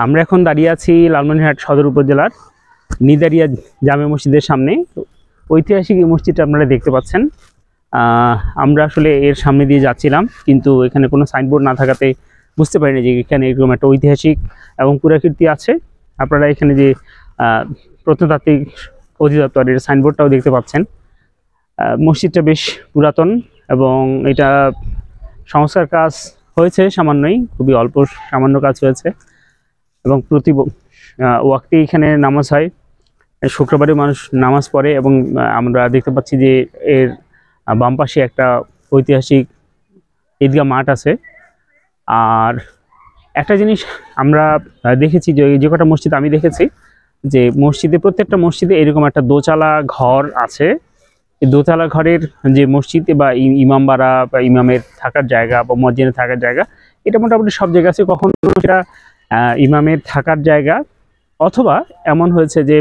আমরা এখন দাঁড়িয়ে আছি লালমনিরহাট সদর উপজেলার নিদারিয়া জামে মসজিদের সামনে। ঐতিহাসিক এই মসজিদটা আপনারা দেখতে পাচ্ছেন। আমরা আসলে এর সামনে দিয়ে যাচ্ছিলাম, কিন্তু এখানে কোনো সাইনবোর্ড না থাকাতে বুঝতে পারিনি যে এখানে এরকম একটা ঐতিহাসিক এবং পুরাকীর্তি আছে। আপনারা এখানে যে প্রত্নতাত্ত্বিক অধিদপ্তরের সাইনবোর্ডটাও দেখতে পাচ্ছেন। মসজিদটা বেশ পুরাতন এবং এটা সংস্কার কাজ হয়েছে সামান্যই, খুবই অল্প সামান্য কাজ হয়েছে। এবং প্রতি ওয়াক্তে এখানে নামাজ হয়, শুক্রবারে মানুষ নামাজ পড়ে। এবং আমরা দেখতে পাচ্ছি যে এর বাম পাশে একটা ঐতিহাসিক ঈদগাহ মাঠ আছে। আর একটা জিনিস আমরা দেখেছি যে কটা মসজিদ আমি দেখেছি, যে মসজিদে প্রত্যেকটা মসজিদে এরকম একটা দোতলা ঘর আছে। এই দোতলা ঘরের যে মসজিদ বা ইমামবাড়া বা ইমামের থাকার জায়গা বা মসজিদে থাকার জায়গা, এটা মোটামুটি সব জায়গা আছে। কখনো সেটা ইমামের থাকার জায়গা, অথবা এমন হয়েছে যে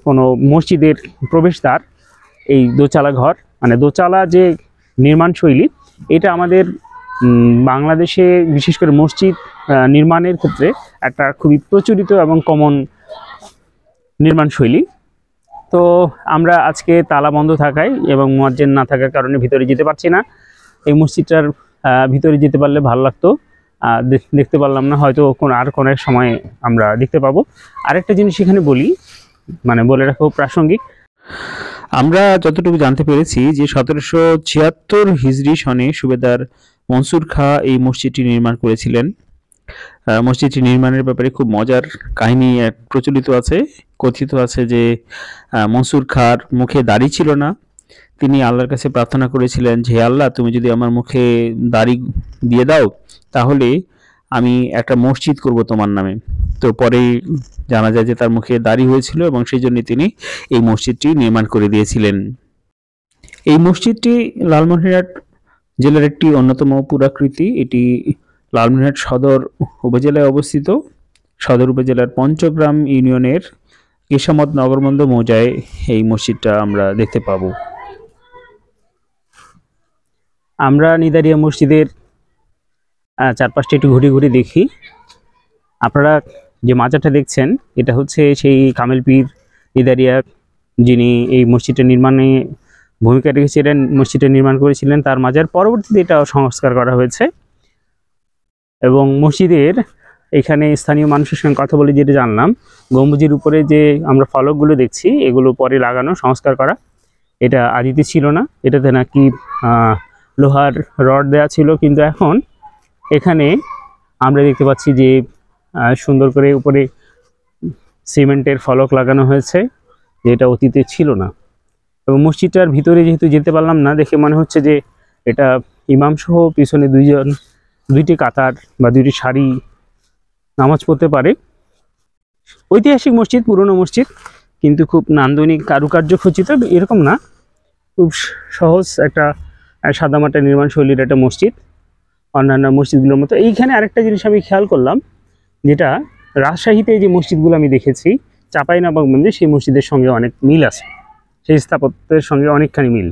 কোনো মসজিদের প্রবেশদ্বার এই দোতলা ঘর, মানে দোতলা যে নির্মাণ শৈলী, এটা আমাদের বাংলাদেশে বিশেষ করে মসজিদ নির্মাণের ক্ষেত্রে একটা খুবই প্রচলিত এবং কমন নির্মাণ শৈলী। তো আমরা আজকে তালা বন্ধ থাকায় এবং মুয়াজ্জিন না থাকার কারণে ভিতরে যেতে পারছি না। এই মসজিদটার ভিতরে যেতে পারলে ভালো লাগতো, দেখতে পারলাম না, হয়তো আর কোনো এক সময় আমরা দেখতে পাবো। আরেকটা জিনিস এখানে বলি, মানে বলে রাখা খুব প্রাসঙ্গিক। আমরা যতটুকু জানতে পেরেছি যে 1776 হিজরি সনে সুবেদার মনসুর খাঁ এই মসজিদটি নির্মাণ করেছিলেন। মসজিদটি নির্মাণের ব্যাপারে খুব মজার কাহিনী প্রচলিত আছে। কথিত আছে যে মনসুর খাঁর মুখে দাড়ি ছিল না। তিনি আল্লাহর কাছে প্রার্থনা করেছিলেন যে, আল্লাহ, তুমি যদি আমার মুখে দাড়ি দিয়ে দাও তাহলে আমি একটা মসজিদ করব তোমার নামে। তো পরে জানা যায় যে তার মুখে দাড়ি হয়েছিল এবং সেই জন্য তিনি এই মসজিদটি নির্মাণ করে দিয়েছিলেন। এই মসজিদটি লালমনিরহাট জেলার একটি অন্যতম পুরাকীর্তি। এটি লালমনিরহাট সদর উপজেলায় অবস্থিত। সদর উপজেলার পঞ্চগ্রাম ইউনিয়নের কেশামত নগরবন্দ মৌজায় এই মসজিদটা আমরা দেখতে পাবো। আমরা নিদারিয়া মসজিদের চারপাশটা একটু ঘুরে ঘুরে দেখি। আপনারা যে মাজারটা দেখছেন, এটা হচ্ছে সেই কামেল পীর নিদারিয়া, যিনি এই মসজিদটা নির্মাণে ভূমিকা রেখেছিলেন, মসজিদটা নির্মাণ করেছিলেন। তার মাজার পরবর্তীতে এটা সংস্কার করা হয়েছে। এবং মসজিদের এখানে স্থানীয় মানুষের সঙ্গে কথা বলে যেটা জানলাম, গম্বুজের উপরে যে আমরা ফলকগুলো দেখছি, এগুলো পরে লাগানো, সংস্কার করা। এটা আদিতে ছিল না, এটাতে নাকি লোহার রড দেওয়া ছিল, কিন্তু এখন এখানে আমরা দেখতে পাচ্ছি যে সুন্দর করে উপরে সিমেন্টের ফলক লাগানো হয়েছে, যেটা অতীতে ছিল না। এবং মসজিদটার ভিতরে যেহেতু যেতে পারলাম না, দেখে মনে হচ্ছে যে এটা ইমাম সহ পিছনে দুইটি কাতার বা দুইটি সারি নামাজ পড়তে পারে। ঐতিহাসিক মসজিদ, পুরনো মসজিদ, কিন্তু খুব নান্দনিক কারুকার্য খচিত এরকম না, খুব সহজ একটা সাদামাটা নির্মাণ শৈলীর একটা মসজিদ, অন্যান্য মসজিদগুলোর মতো। এইখানে আরেকটা জিনিস আমি খেয়াল করলাম, যেটা রাজশাহীতে যে মসজিদগুলো আমি দেখেছি, চাঁপাইনবাবগঞ্জে, সেই মসজিদের সঙ্গে অনেক মিল আছে, সেই স্থাপত্যের সঙ্গে অনেকখানি মিল।